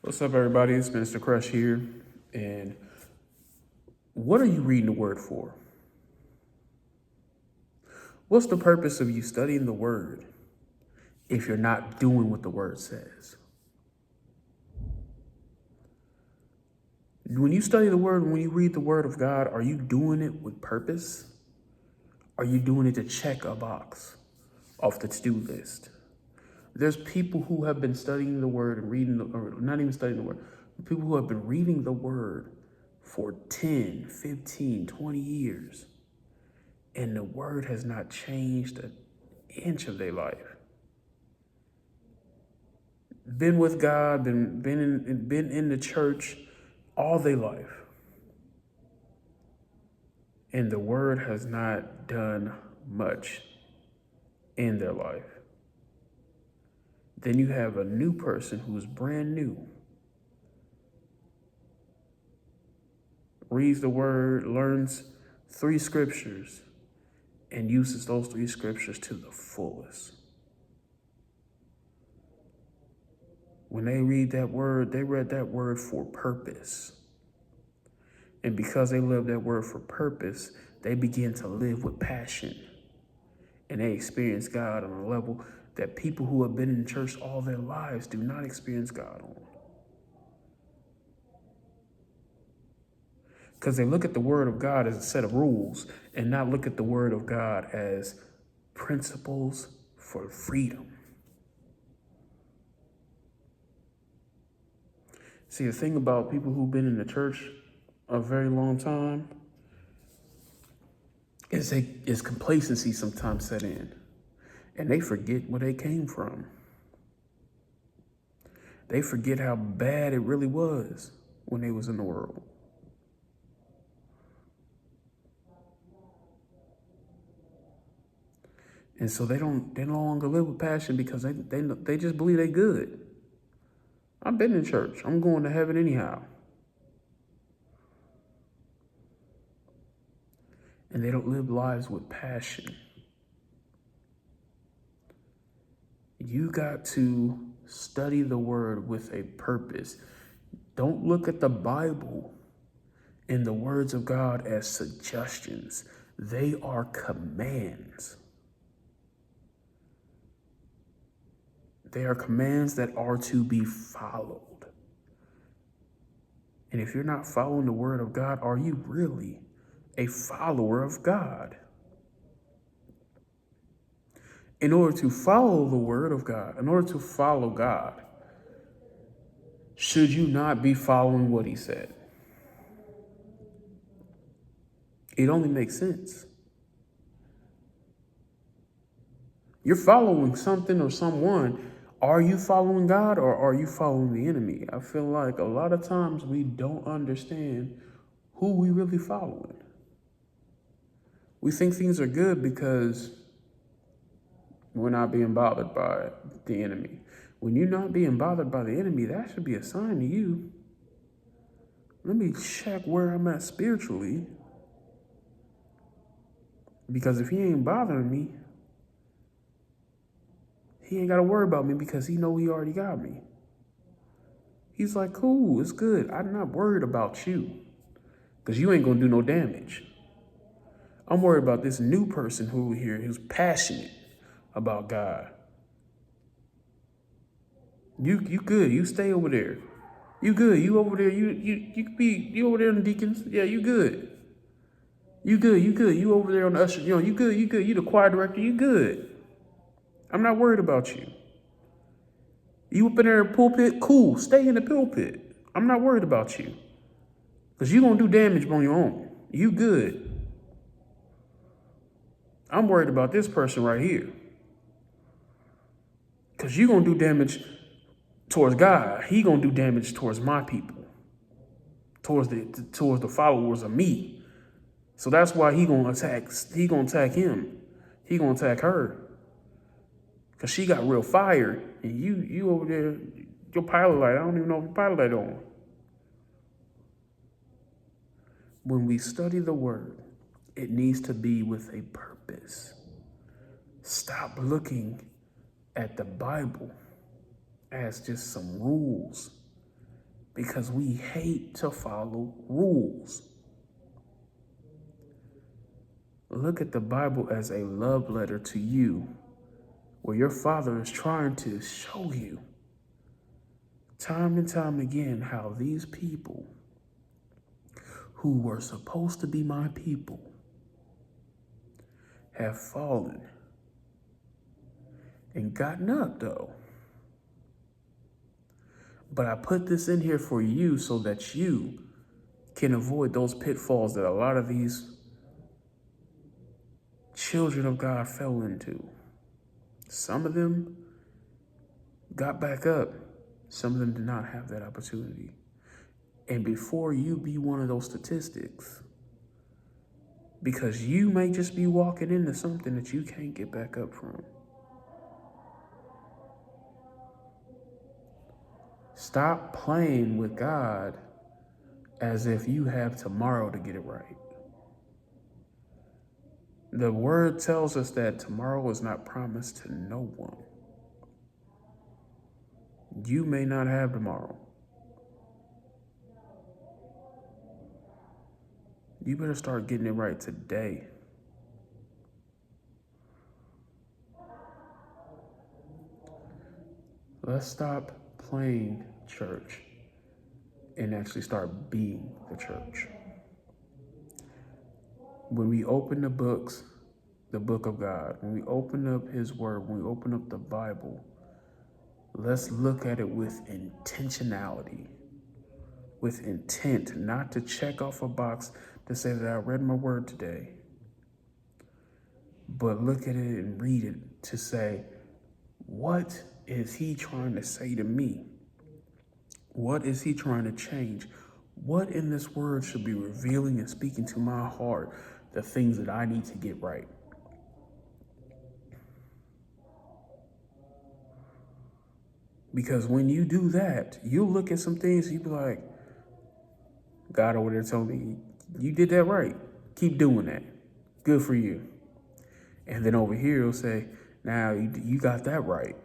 What's up, everybody? It's Minister Crush here. And what are you reading the word for? What's the purpose of you studying the word if you're not doing what the word says? When you study the word, when you read the word of God, are you doing it with purpose? Are you doing it to check a box off the to-do list? There's people who have been studying the word and reading, or not even studying the word, people who have been reading the word for 10, 15, 20 years. And the word has not changed an inch of their life. Been with God, been in the church all their life. And the word has not done much in their life. Then you have a new person who's brand new, reads the word, learns 3 scriptures, and uses those 3 scriptures to the fullest. When they read that word, they read that word for purpose. And because they live that word for purpose, they begin to live with passion. And they experience God on a level that people who have been in church all their lives do not experience God on. Because they look at the word of God as a set of rules and not look at the word of God as principles for freedom. See, the thing about people who've been in the church a very long time is complacency sometimes set in. And they forget where they came from. They forget how bad it really was when they was in the world. And so they no longer live with passion because they just believe they good. I've been in church. I'm going to heaven anyhow. And they don't live lives with passion. You got to study the word with a purpose. Don't look at the Bible and the words of God as suggestions. They are commands. They are commands that are to be followed. And if you're not following the word of God, are you really a follower of God? In order to follow the word of God, in order to follow God, should you not be following what he said? It only makes sense. You're following something or someone. Are you following God or are you following the enemy? I feel like a lot of times we don't understand who we really following. We think things are good because we're not being bothered by the enemy. When you're not being bothered by the enemy, that should be a sign to you. Let me check where I'm at spiritually. Because if he ain't bothering me, he ain't got to worry about me because he know he already got me. He's like, cool, it's good. I'm not worried about you because you ain't going to do no damage. I'm worried about this new person who's passionate about God. You good. You stay over there. You good. You over there. You over there in the deacons. Yeah, you good. You good. You over there on the usher. You good. You the choir director. You good. I'm not worried about you. You up in there in the pulpit? Cool. Stay in the pulpit. I'm not worried about you. Because you're going to do damage on your own. You good. I'm worried about this person right here. Because you're going to do damage towards God. He going to do damage towards my people. Towards the followers of me. So that's why he going to attack him. He going to attack her. Because she got real fire. And you over there, your pilot light, I don't even know if your pilot light on. When we study the word, it needs to be with a purpose. Stop looking at the Bible as just some rules because we hate to follow rules. Look at the Bible as a love letter to you, where your Father is trying to show you time and time again how these people who were supposed to be my people have fallen and gotten up though. But I put this in here for you so that you can avoid those pitfalls that a lot of these children of God fell into. Some of them got back up. Some of them did not have that opportunity. And before you be one of those statistics, because you may just be walking into something that you can't get back up from. Stop playing with God as if you have tomorrow to get it right. The word tells us that tomorrow is not promised to no one. You may not have tomorrow. You better start getting it right today. Let's stop playing church and actually start being the church. When we open the books, the book of God, when we open up his word, when we open up the Bible, let's look at it with intentionality, with intent, not to check off a box to say that I read my word today, but look at it and read it to say, what is he trying to say to me? What is he trying to change? What in this word should be revealing and speaking to my heart, the things that I need to get right? Because when you do that, you look at some things, you be like, God over there told me, you did that right. Keep doing that. Good for you. And then over here, he'll say, now you got that right.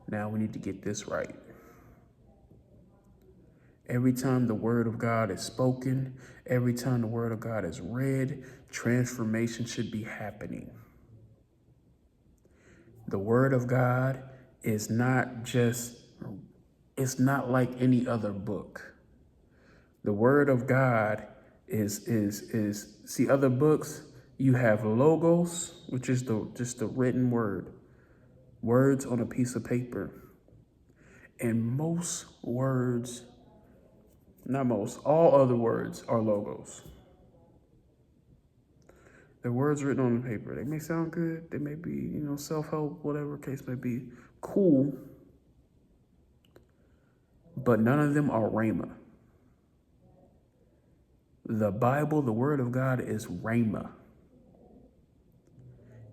Now we need to get this right. Every time the word of God is spoken, every time the word of God is read, transformation should be happening. The word of God is not just, it's not like any other book. The word of God is see, other books, you have logos, which is just the written word, words on a piece of paper. And most words, not most, all other words are logos. The words written on the paper, they may sound good, they may be, self-help, whatever case may be, cool, but none of them are rhema. The Bible, the word of God, is rhema.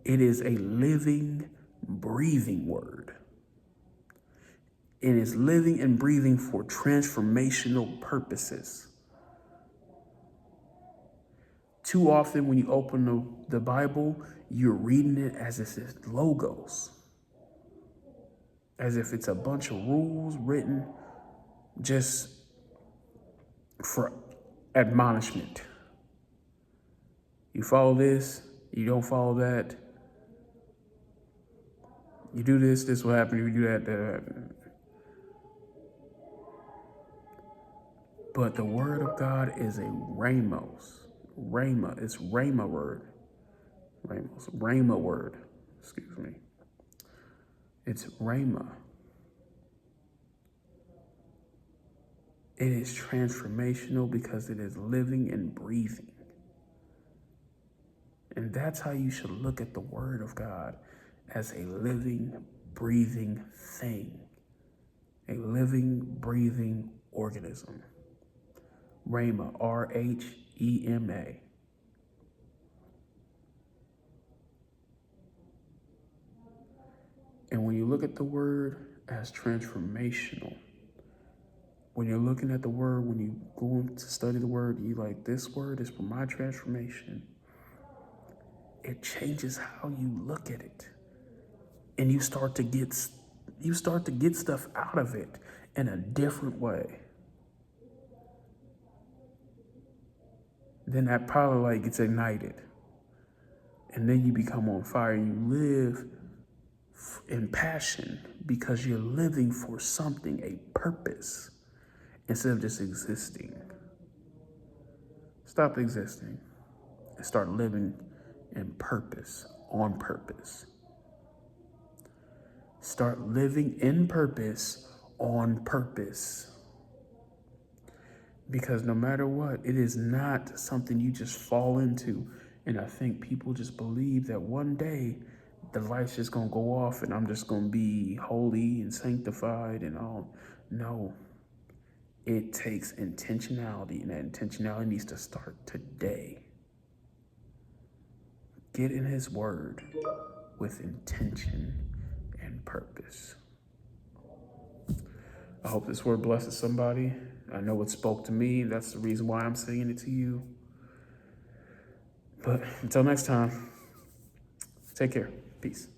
It is a living, breathing word. It is living and breathing for transformational purposes. Too often when you open the Bible, you're reading it as if it's logos, as if it's a bunch of rules written just for admonishment. You follow this, you don't follow that. You do this, this will happen. If you do that, that will happen. But the word of God is a rhemos. Rhema, it's rhema word. Rhema word, excuse me. It's rhema. It is transformational because it is living and breathing. And that's how you should look at the word of God, as a living, breathing thing, a living, breathing organism. Rhema, R-H-E-M-A. And when you look at the word as transformational, when you're looking at the word, when you go to study the word, you like, this word is for my transformation. It changes how you look at it. And you start to get stuff out of it in a different way. then that probably like gets ignited. And then you become on fire and you live in passion because you're living for something, a purpose, instead of just existing. Stop existing and start living in purpose, on purpose. Start living in purpose, on purpose. Because no matter what, it is not something you just fall into. And I think people just believe that one day the light's just going to go off and I'm just going to be holy and sanctified and all. No, it takes intentionality, and that intentionality needs to start today. Get in his word with intention and purpose. I hope this word blesses somebody. I know it spoke to me. That's the reason why I'm saying it to you. But until next time, take care. Peace.